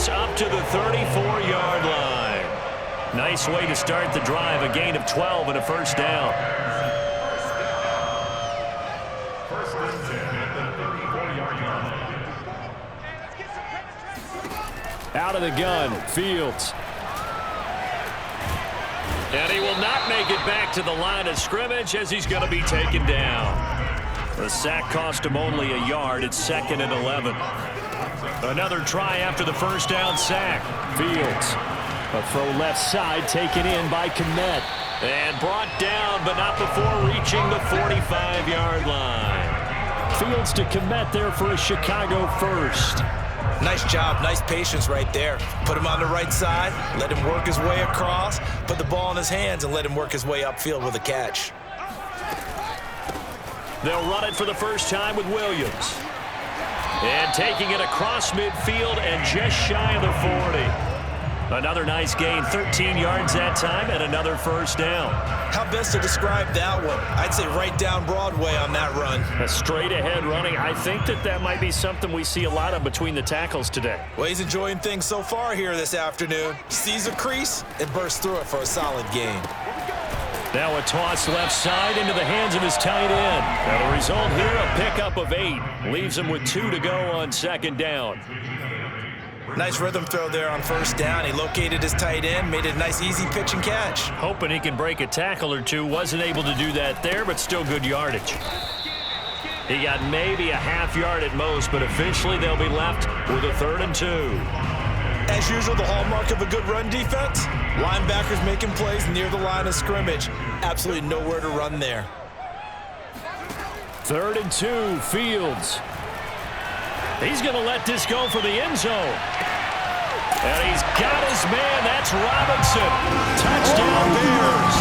this up to the 34-yard line. Nice way to start the drive, a gain of 12 and a first down. Out of the gun, Fields. And he will not make it back to the line of scrimmage as he's going to be taken down. The sack cost him only a yard. It's 2nd and 11. Another try after the first down sack. Fields. A throw left side taken in by Kmet. And brought down, but not before reaching the 45-yard line. Fields to Kmet there for a Chicago first. Nice job, nice patience right there. Put him on the right side, let him work his way across, put the ball in his hands, and let him work his way upfield with a catch. They'll run it for the first time with Williams. And taking it across midfield and just shy of the 40. Another nice gain, 13 yards that time, and another first down. How best to describe that one? I'd say right down Broadway on that run. A straight-ahead running. I think that might be something we see a lot of between the tackles today. Well, he's enjoying things so far here this afternoon. Sees a crease and bursts through it for a solid gain. Now a toss left side into the hands of his tight end. Now the result here, a pickup of 8. Leaves him with 2 to go on second down. Nice rhythm throw there on first down. He located his tight end, made it a nice easy pitch and catch. Hoping he can break a tackle or two. Wasn't able to do that there, but still good yardage. He got maybe a half yard at most, but officially they'll be left with a 3rd and 2. As usual, the hallmark of a good run defense, linebackers making plays near the line of scrimmage. Absolutely nowhere to run there. 3rd and 2, Fields. He's going to let this go for the end zone. And he's got his man. That's Robinson. Touchdown Bears.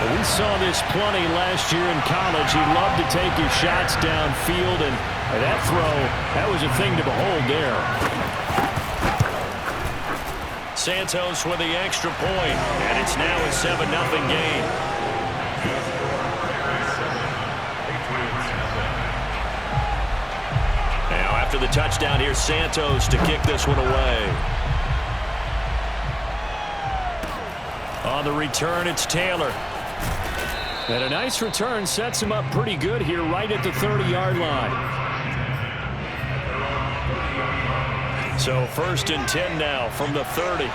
We saw this plenty last year in college. He loved to take his shots downfield, and that throw, that was a thing to behold there. Santos with the extra point, and it's now a 7-0 game. Now after the touchdown, here's Santos to kick this one away. On the return, it's Taylor. And a nice return sets him up pretty good here right at the 30-yard line. So 1st and 10 now from the 30.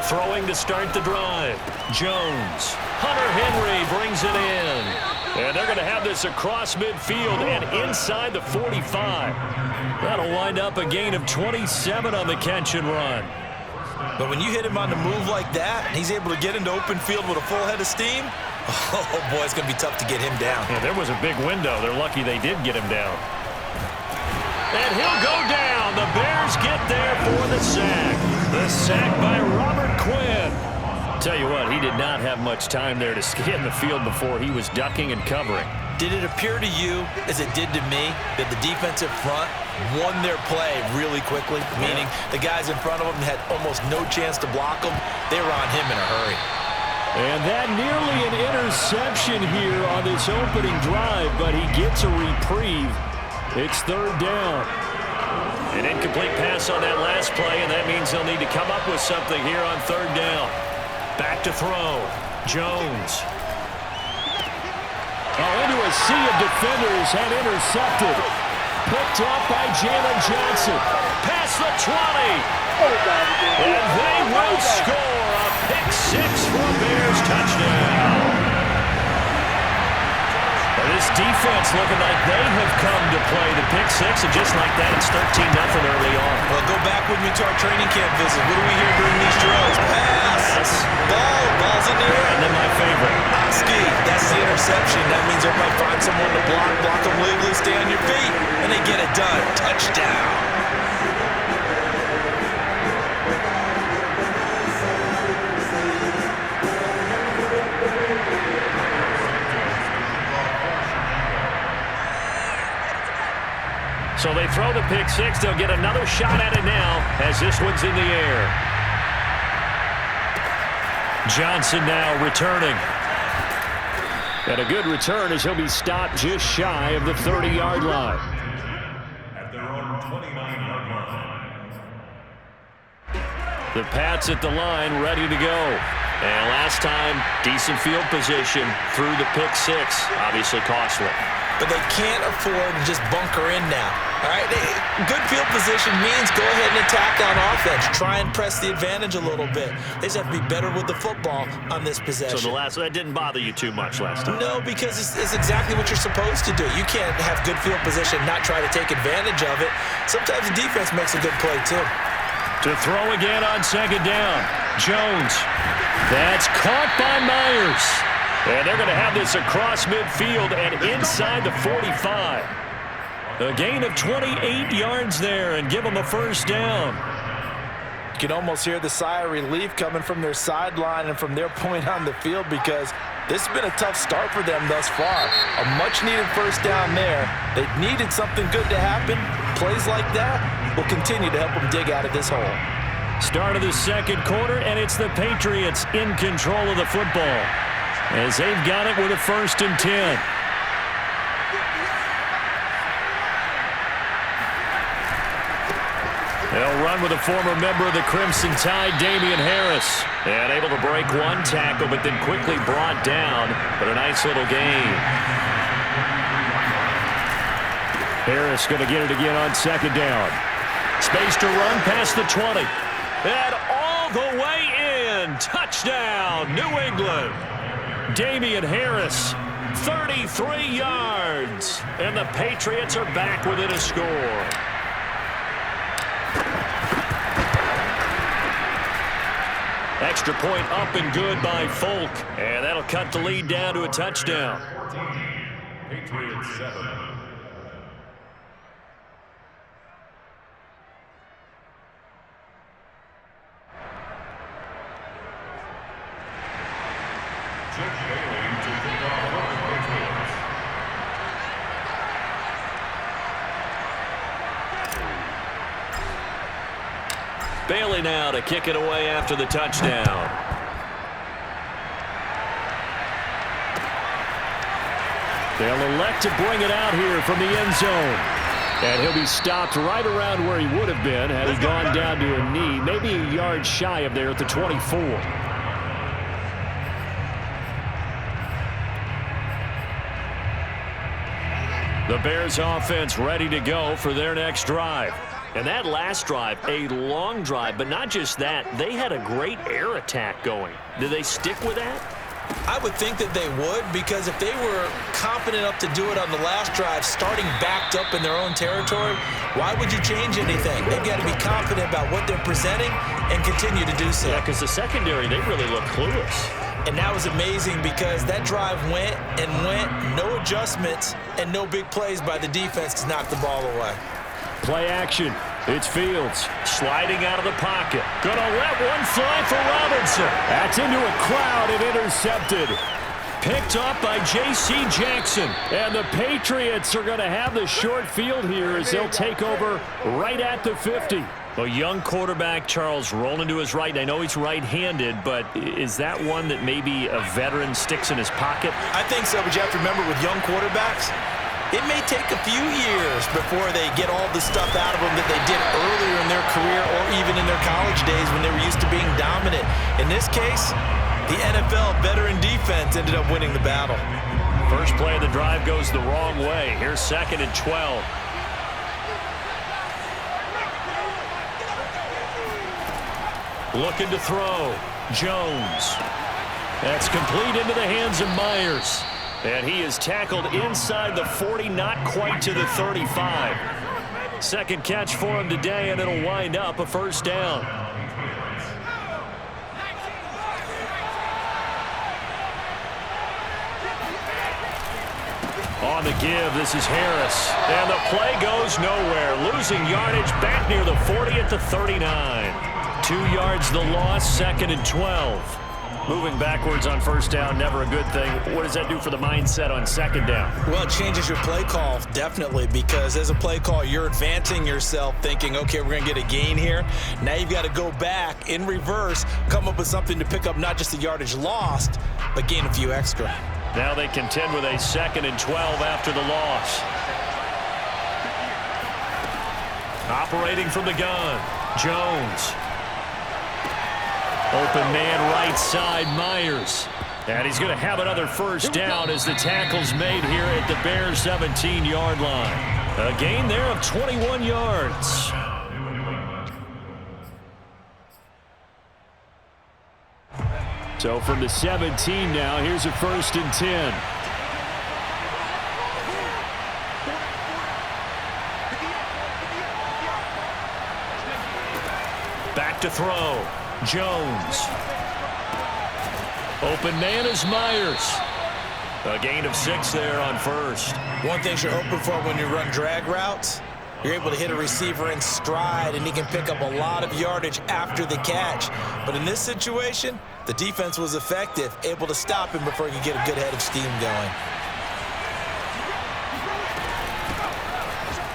Throwing to start the drive. Jones. Hunter Henry brings it in. And they're going to have this across midfield and inside the 45. That'll wind up a gain of 27 on the catch and run. But when you hit him on the move like that, and he's able to get into open field with a full head of steam, oh boy, it's going to be tough to get him down. Yeah, there was a big window. They're lucky they did get him down. And he'll go down. The Bears get there for the sack. The sack by Robert Quinn. Tell you what, he did not have much time there to scan the field before he was ducking and covering. Did it appear to you, as it did to me, that the defensive front won their play really quickly? Meaning the guys in front of them had almost no chance to block them. They were on him in a hurry. And that nearly an interception here on this opening drive, but he gets a reprieve. It's 3rd down. An incomplete pass on that last play, and that means they'll need to come up with something here on 3rd down. Back to throw. Jones. Oh, into a sea of defenders and intercepted. Picked up by Jalen Johnson. Past the 20. And they will score a pick 6 for a Bears touchdown. This defense looking like they have come to play the pick 6, and just like that, it's 13-0 early on. Well, go back with me to our training camp visit. What do we hear during these drills? Pass. Ball's in the air. And then my favorite. Ski. That's the interception. That means they might find someone to block them legally, stay on your feet, and they get it done. Touchdown. So they throw the pick 6. They'll get another shot at it now as this one's in the air. Johnson now returning. And a good return as he'll be stopped just shy of the 30-yard line. At their own 29-yard line. The Pats at the line, ready to go. And last time, decent field position through the pick six. Obviously costly. But they can't afford to just bunker in now. All right, good field position means go ahead and attack on offense. Try and press the advantage a little bit. They just have to be better with the football on this possession. So that didn't bother you too much last time? No, because it's exactly what you're supposed to do. You can't have good field position, not try to take advantage of it. Sometimes the defense makes a good play too. To throw again on second down. Jones. That's caught by Myers. And they're going to have this across midfield and inside the 45. A gain of 28 yards there and give them a first down. You can almost hear the sigh of relief coming from their sideline and from their point on the field because this has been a tough start for them thus far. A much-needed first down there. They needed something good to happen. Plays like that will continue to help them dig out of this hole. Start of the second quarter, and it's the Patriots in control of the football as they've got it with a 1st and 10. They'll run with a former member of the Crimson Tide, Damian Harris. And able to break one tackle, but then quickly brought down. But a nice little gain. Harris going to get it again on second down. Space to run past the 20. And all the way in. Touchdown, New England. Damian Harris, 33 yards. And the Patriots are back within a score. Extra point up and good by Folk. And that'll cut the lead down to a touchdown. Patriots 7. Bailey now to kick it away after the touchdown. They'll elect to bring it out here from the end zone. And he'll be stopped right around where he would have been had he gone down to a knee, maybe a yard shy of there at the 24. The Bears offense ready to go for their next drive. And that last drive, a long drive, but not just that. They had a great air attack going. Did they stick with that? I would think that they would, because if they were confident enough to do it on the last drive, starting backed up in their own territory, why would you change anything? They've got to be confident about what they're presenting and continue to do so. Yeah, because the secondary, they really look clueless. And that was amazing because that drive went and went, no adjustments and no big plays by the defense to knock the ball away. Play action. It's Fields sliding out of the pocket. Gonna let one fly for Robinson. That's into a crowd and intercepted. Picked up by J.C. Jackson. And the Patriots are going to have the short field here as they'll take over right at the 50. A young quarterback, Charles, rolling to his right. I know he's right-handed, but is that one that maybe a veteran sticks in his pocket? I think so, but you have to remember with young quarterbacks, it may take a few years before they get all the stuff out of them that they did earlier in their career or even in their college days when they were used to being dominant. In this case, the NFL veteran defense ended up winning the battle. First play of the drive goes the wrong way. Here's 2nd and 12. Looking to throw. Jones. That's complete into the hands of Myers. And he is tackled inside the 40, not quite to the 35. Second catch for him today, and it'll wind up a first down. On the give, this is Harris. And the play goes nowhere. Losing yardage back near the 40 at the 39. 2 yards the loss, 2nd and 12. Moving backwards on first down, never a good thing. What does that do for the mindset on second down? Well, it changes your play call, definitely, because as a play call, you're advancing yourself thinking, okay, we're going to get a gain here. Now you've got to go back in reverse, come up with something to pick up not just the yardage lost, but gain a few extra. Now they contend with a 2nd and 12 after the loss. Operating from the gun, Jones. Open man right side, Myers. And he's going to have another first down as the tackle's made here at the Bears' 17-yard line. A gain there of 21 yards. So from the 17 now, here's a 1st and 10. Back to throw. Jones. Open man is Myers. A gain of 6 there on 1st. One thing you're hoping for when you run drag routes, you're able to hit a receiver in stride, and he can pick up a lot of yardage after the catch. But in this situation, the defense was effective, able to stop him before he could get a good head of steam going.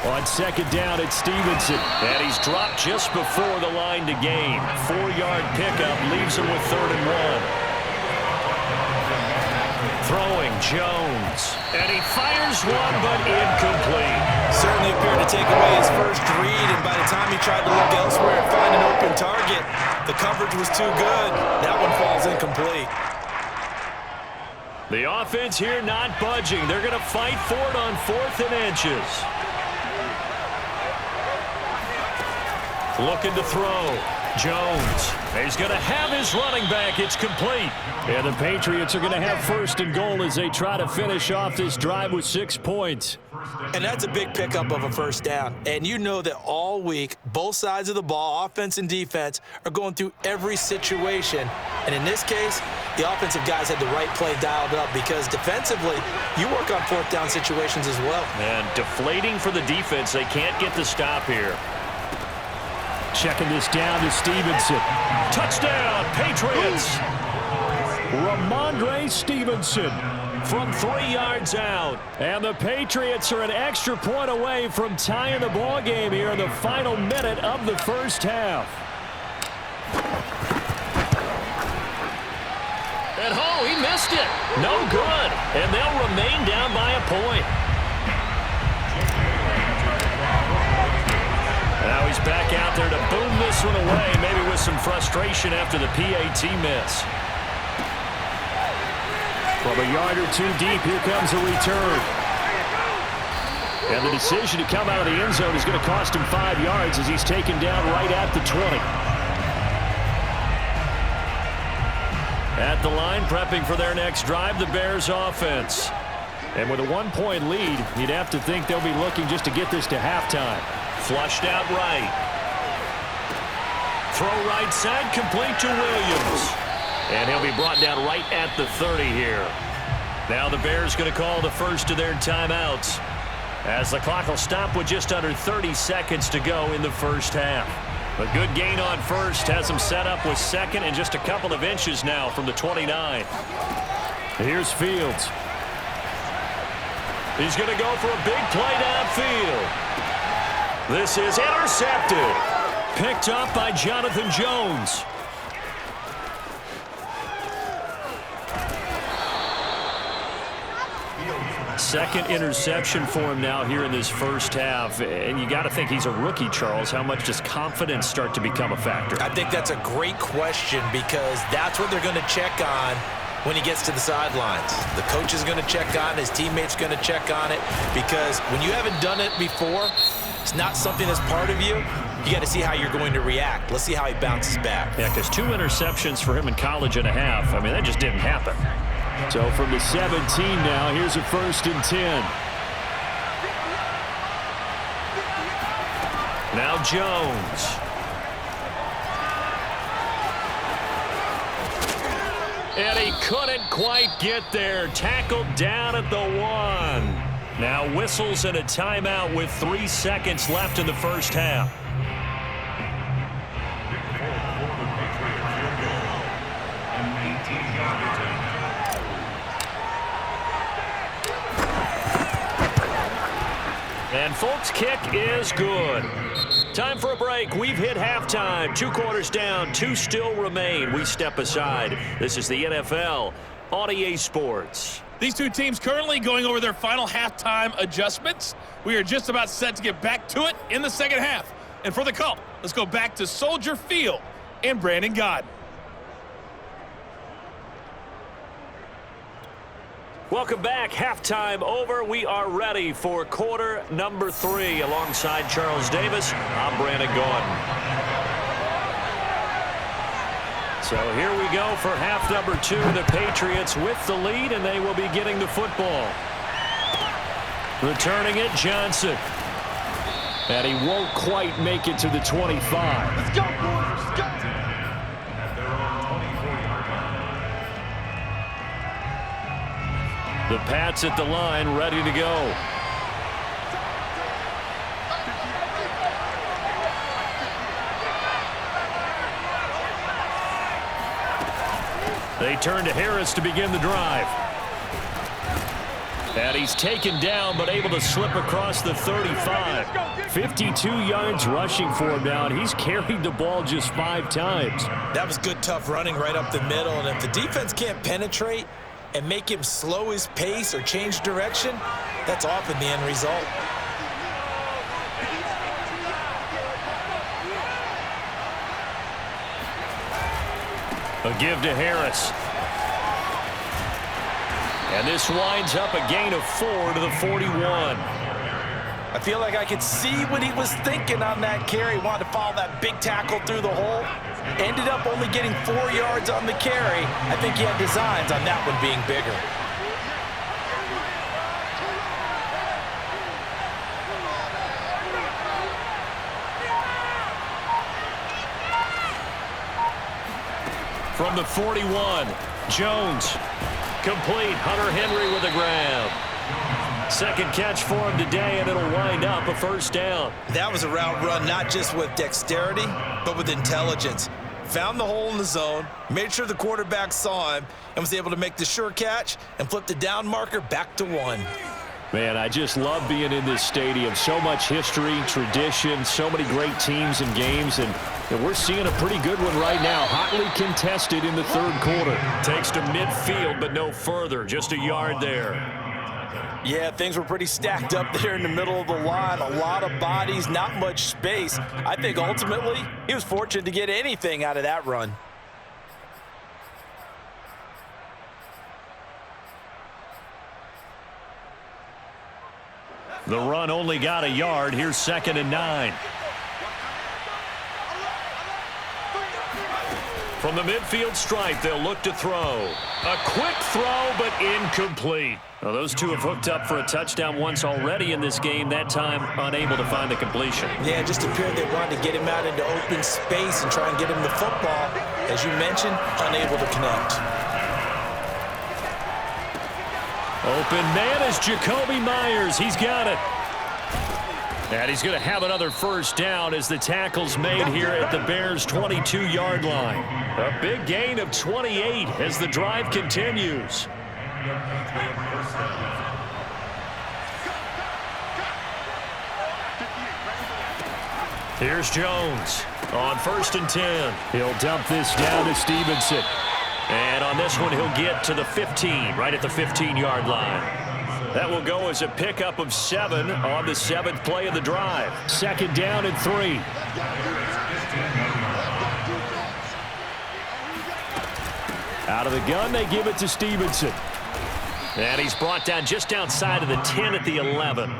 On 2nd down, it's Stevenson. And he's dropped just before the line to gain. 4-yard pickup leaves him with 3rd and 1. Throwing, Jones. And he fires one, but incomplete. Certainly appeared to take away his first read, and by the time he tried to look elsewhere and find an open target, the coverage was too good. That one falls incomplete. The offense here not budging. They're going to fight for it on 4th and inches. Looking to throw. Jones. He's going to have his running back. It's complete. And the Patriots are going to have 1st and goal as they try to finish off this drive with 6 points. And that's a big pickup of a first down. And you know that all week, both sides of the ball, offense and defense, are going through every situation. And in this case, the offensive guys had the right play dialed up because defensively, you work on 4th down situations as well. And deflating for the defense. They can't get the stop here. Checking this down to Stevenson. Touchdown, Patriots. Ramondre Stevenson from 3 yards out. And the Patriots are an extra point away from tying the ball game here in the final minute of the first half. And he missed it. No good. And they'll remain down by a point. Now he's back out there to boom this one away, maybe with some frustration after the PAT miss. From a yard or 2 deep, here comes a return. And the decision to come out of the end zone is going to cost him 5 yards as he's taken down right at the 20. At the line, prepping for their next drive, the Bears offense. And with a 1-point lead, you'd have to think they'll be looking just to get this to halftime. Flushed out right. Throw right side, complete to Williams. And he'll be brought down right at the 30 here. Now the Bears going to call the first of their timeouts, as the clock will stop with just under 30 seconds to go in the first half. A good gain on 1st has him set up with 2nd and just a couple of inches now from the 29. Here's Fields. He's going to go for a big play downfield. This is intercepted. Picked up by Jonathan Jones. Second interception for him now here in this first half. And you got to think he's a rookie, Charles. How much does confidence start to become a factor? I think that's a great question because that's what they're going to check on when he gets to the sidelines. The coach is going to check on it. His teammates going to check on it because when you haven't done it before, it's not something that's part of you. You got to see how you're going to react. Let's see how he bounces back. Yeah, because 2 interceptions for him in college and a half. I mean, that just didn't happen. So from the 17 now, here's a 1st and 10. Now Jones. And he couldn't quite get there. Tackled down at the 1. Now whistles and a timeout with 3 seconds left in the first half. And folks, kick is good. Time for a break. We've hit halftime. 2 quarters down, 2 still remain. We step aside. This is the NFL on EA Sports. These two teams currently going over their final halftime adjustments. We are just about set to get back to it in the second half. And for the call, let's go back to Soldier Field and Brandon Gaudin. Welcome back. Halftime over. We are ready for quarter number 3. Alongside Charles Davis, I'm Brandon Gaudin. So here we go for half number 2. The Patriots with the lead, and they will be getting the football. Returning it, Johnson. And he won't quite make it to the 25. Let's go, boys. Let's go. At their own 24-yard line. The Pats at the line, ready to go. They turn to Harris to begin the drive. And he's taken down, but able to slip across the 35. 52 yards rushing for him now, and he's carried the ball just 5 times. That was good, tough running right up the middle, and if the defense can't penetrate and make him slow his pace or change direction, that's often the end result. A give to Harris. And this winds up a gain of 4 to the 41. I feel like I could see what he was thinking on that carry. Wanted to follow that big tackle through the hole. Ended up only getting 4 yards on the carry. I think he had designs on that one being bigger. From the 41, Jones. Complete. Hunter Henry with a grab. Second catch for him today, and it'll wind up a first down. That was a route run not just with dexterity, but with intelligence. Found the hole in the zone, made sure the quarterback saw him, and was able to make the sure catch and flip the down marker back to 1. Man, I just love being in this stadium. So much history, tradition, so many great teams and games, and we're seeing a pretty good one right now. Hotly contested in the third quarter. Takes to midfield, but no further. Just a yard there. Yeah, things were pretty stacked up there in the middle of the line. A lot of bodies, not much space. I think ultimately he was fortunate to get anything out of that run. The run only got a yard. Here's 2nd and 9. From the midfield stripe, they'll look to throw. A quick throw, but incomplete. Well, those two have hooked up for a touchdown once already in this game, that time unable to find the completion. Yeah, it just appeared they wanted to get him out into open space and try and get him the football. As you mentioned, unable to connect. Open man is Jacoby Myers. He's got it. And he's going to have another first down as the tackle's made here at the Bears' 22-yard line. A big gain of 28 as the drive continues. Here's Jones on 1st and 10. He'll dump this down to Stevenson. And on this one, he'll get to the 15, right at the 15-yard line. That will go as a pickup of 7 on the 7th play of the drive. 2nd down and 3. Out of the gun, they give it to Stevenson. And he's brought down just outside of the 10 at the 11.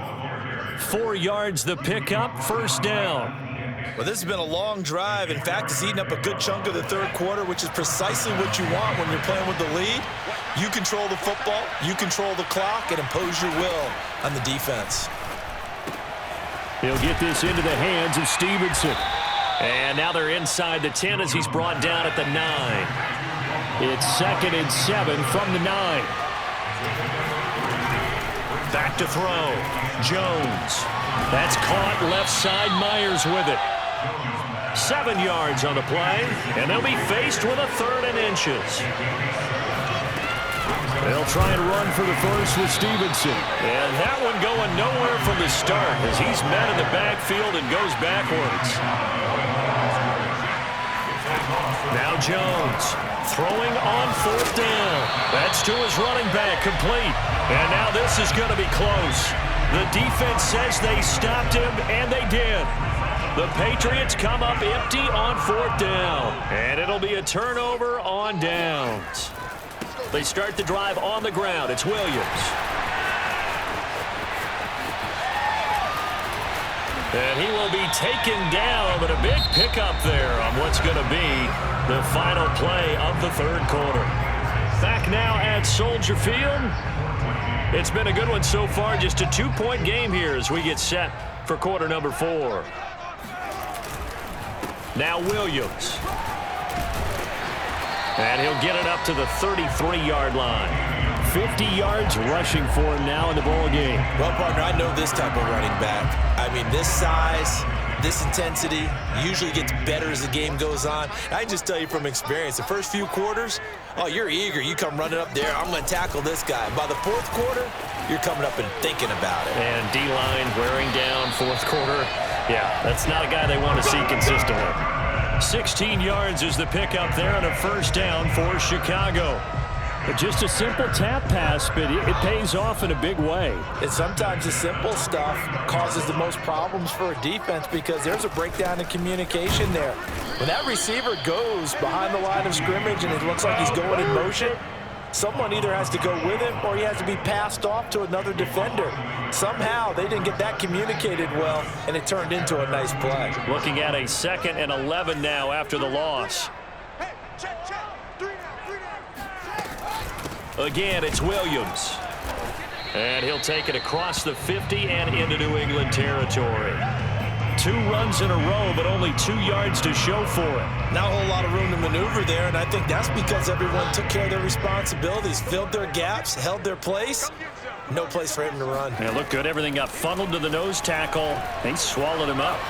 4 yards the pickup, first down. Well, this has been a long drive. In fact, it's eaten up a good chunk of the third quarter, which is precisely what you want when you're playing with the lead. You control the football, you control the clock, and impose your will on the defense. He'll get this into the hands of Stevenson. And now they're inside the 10 as he's brought down at the 9. It's 2nd and 7 from the 9. Back to throw. Jones. That's caught left side. Myers with it. 7 yards on the play, and they'll be faced with a 3rd and inches. They'll try and run for the first with Stevenson. And that one going nowhere from the start as he's met in the backfield and goes backwards. Now Jones throwing on 4th down. That's to his running back, complete. And now this is going to be close. The defense says they stopped him, and they did. The Patriots come up empty on 4th down. And it'll be a turnover on downs. They start the drive on the ground. It's Williams. And he will be taken down, but a big pickup there on what's going to be the final play of the third quarter. Back now at Soldier Field. It's been a good one so far. Just a 2-point game here as we get set for quarter number 4. Now Williams. And he'll get it up to the 33-yard line. 50 yards rushing for him now in the ball game. Well, partner, I know this type of running back. I mean, this size, this intensity usually gets better as the game goes on. I can just tell you from experience, the first few quarters, oh, you're eager. You come running up there, I'm going to tackle this guy. By the fourth quarter, you're coming up and thinking about it. And D-line wearing down fourth quarter. Yeah, that's not a guy they want to see consistently. 16 yards is the pickup there and a first down for Chicago. Just a simple tap pass, but it pays off in a big way. And sometimes the simple stuff causes the most problems for a defense because there's a breakdown in communication there. When that receiver goes behind the line of scrimmage and it looks like he's going in motion, someone either has to go with him or he has to be passed off to another defender. Somehow they didn't get that communicated well, and it turned into a nice play. Looking at a 2nd and 11 now after the loss. Again, it's Williams. And he'll take it across the 50 and into New England territory. 2 runs in a row, but only 2 yards to show for it. Not a whole lot of room to maneuver there, and I think that's because everyone took care of their responsibilities, filled their gaps, held their place. No place for him to run. Yeah, looked good. Everything got funneled to the nose tackle. They swallowed him up.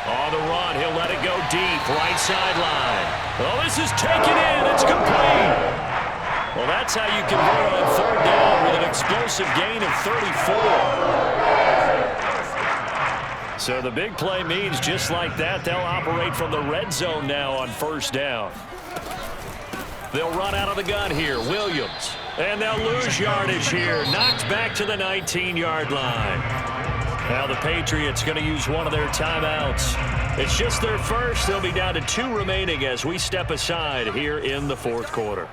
On the run, he'll let it go deep, right sideline. Oh, this is taken in. It's complete. Well, that's how you convert on 3rd down with an explosive gain of 34. So the big play means just like that, they'll operate from the red zone now on 1st down. They'll run out of the gun here. Williams. And they'll lose yardage here. Knocked back to the 19-yard line. Now the Patriots going to use one of their timeouts. It's just their first. They'll be down to 2 remaining as we step aside here in the 4th quarter.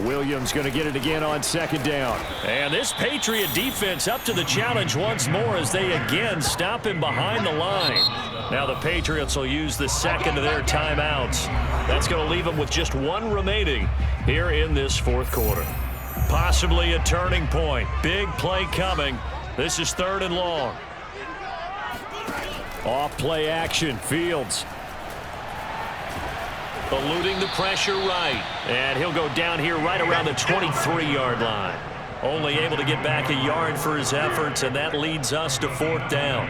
Williams going to get it again on 2nd down. And this Patriot defense up to the challenge once more as they again stop him behind the line. Now the Patriots will use the 2nd of their timeouts. That's going to leave them with just 1 remaining here in this 4th quarter. Possibly a turning point. Big play coming. This is 3rd and long. Off play action. Fields. Eluding the pressure right. And he'll go down here right around the 23-yard line. Only able to get back a yard for his efforts, and that leads us to 4th down.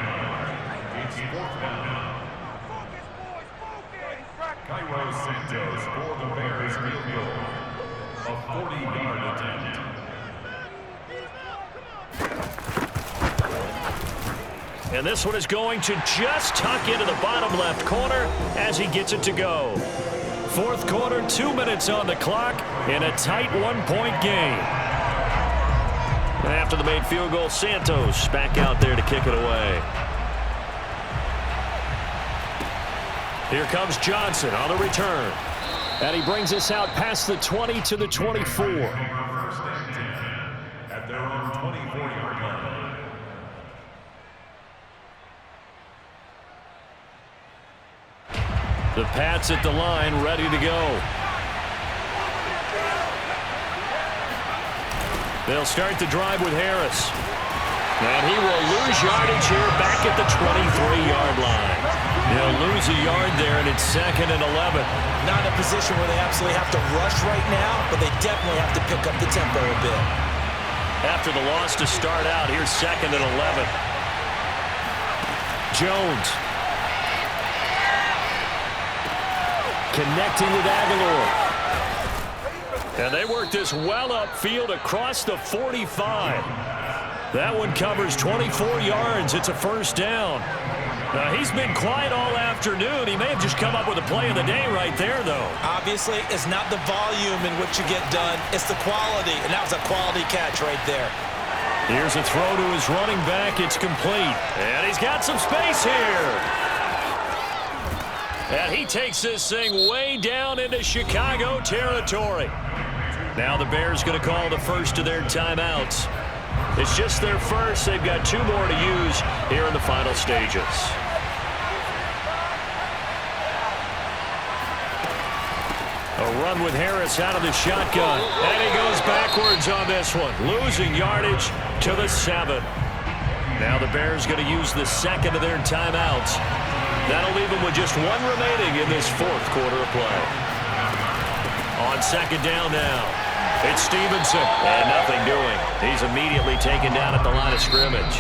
Cairo Santos for the Bears field goal. A 40-yard attempt. And this one is going to just tuck into the bottom left corner as he gets it to go. 4th quarter, 2 minutes on the clock in a tight 1-point game. And after the made field goal, Santos back out there to kick it away. Here comes Johnson on the return. And he brings us out past the 20 to the 24. First and 10 at their own 24-yard line. The Pats at the line, ready to go. They'll start the drive with Harris. And he will lose yardage here back at the 23-yard line. He'll lose a yard there, and it's 2nd and 11. Not in a position where they absolutely have to rush right now, but they definitely have to pick up the tempo a bit. After the loss to start out, here's 2nd and 11. Jones. Connecting with Aguilar. And they work this well upfield across the 45. That one covers 24 yards. It's a first down. He's been quiet all afternoon. He may have just come up with a play of the day right there, though. Obviously, it's not the volume in which you get done. It's the quality, and that was a quality catch right there. Here's a throw to his running back. It's complete. And he's got some space here. And he takes this thing way down into Chicago territory. Now the Bears going to call the first of their timeouts. It's just their first. They've got 2 more to use here in the final stages. A run with Harris out of the shotgun. And he goes backwards on this one, losing yardage to the 7. Now the Bears going to use the second of their timeouts. That'll leave them with just 1 remaining in this 4th quarter of play. On second down now, it's Stevenson. And nothing doing. He's immediately taken down at the line of scrimmage.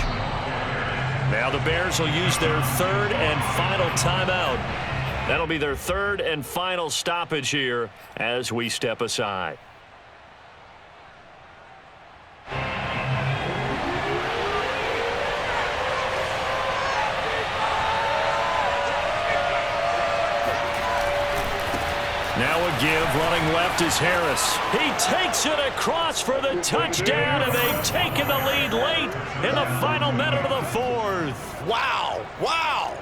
Now the Bears will use their 3rd and final timeout. That'll be their 3rd and final stoppage here as we step aside. Now a give, running left is Harris. He takes it across for the touchdown, and they've taken the lead late in the final minute of the 4th. Wow, wow.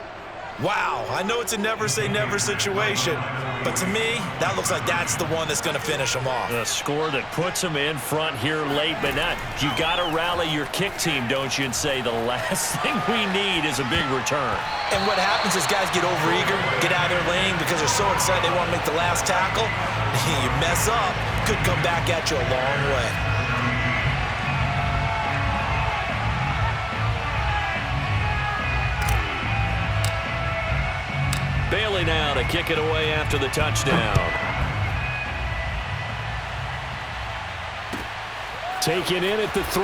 Wow, I know it's a never-say-never situation, but to me, that looks like that's the one that's going to finish them off. A score that puts them in front here late, but not. You got to rally your kick team, don't you, and say the last thing we need is a big return. And what happens is guys get overeager, get out of their lane because they're so excited they want to make the last tackle. You mess up, could come back at you a long way. Bailey now to kick it away after the touchdown. Taken in at the 3.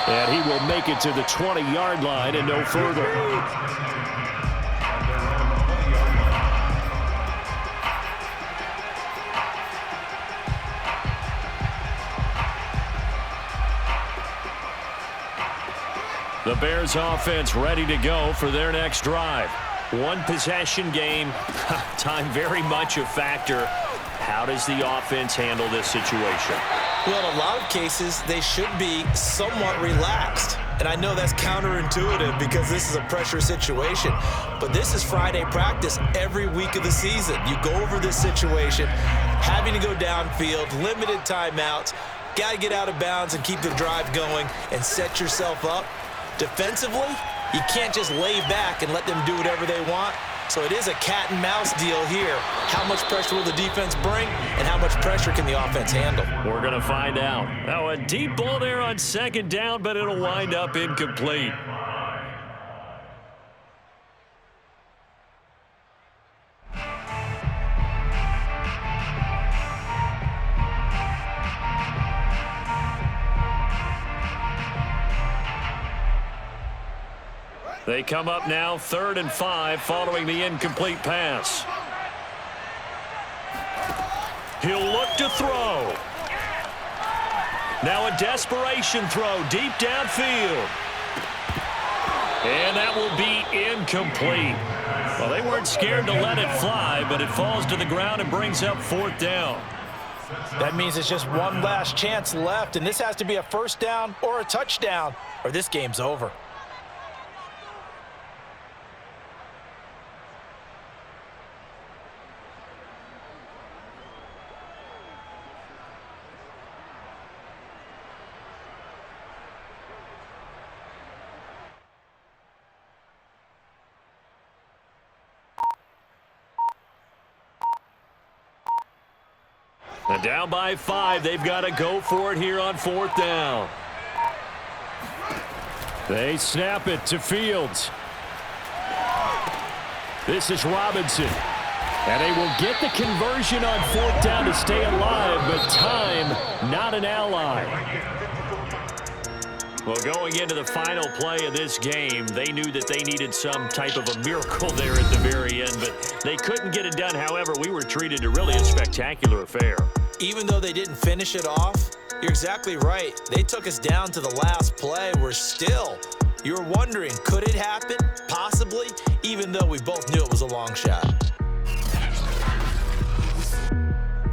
And he will make it to the 20-yard line and no further. The Bears offense ready to go for their next drive. 1 possession game. Time very much a factor. How does the offense handle this situation? Well, in a lot of cases, they should be somewhat relaxed. And I know that's counterintuitive because this is a pressure situation. But this is Friday practice every week of the season. You go over this situation, having to go downfield, limited timeouts, got to get out of bounds and keep the drive going and set yourself up. Defensively, you can't just lay back and let them do whatever they want. So it is a cat and mouse deal here. How much pressure will the defense bring, and how much pressure can the offense handle? We're going to find out. Now a deep ball there on second down, but it'll wind up incomplete. They come up now 3rd and 5 following the incomplete pass. He'll look to throw. Now a desperation throw deep downfield. And that will be incomplete. Well, they weren't scared to let it fly, but it falls to the ground and brings up 4th down. That means it's just one last chance left, and this has to be a first down or a touchdown, or this game's over. And down by 5, they've got to go for it here on 4th down. They snap it to Fields. This is Robinson. And they will get the conversion on 4th down to stay alive, but time, not an ally. Well, going into the final play of this game, they knew that they needed some type of a miracle there at the very end, but they couldn't get it done. However, we were treated to really a spectacular affair. Even though they didn't finish it off, you're exactly right. They took us down to the last play. We're still You were wondering, could it happen? Possibly, even though we both knew it was a long shot.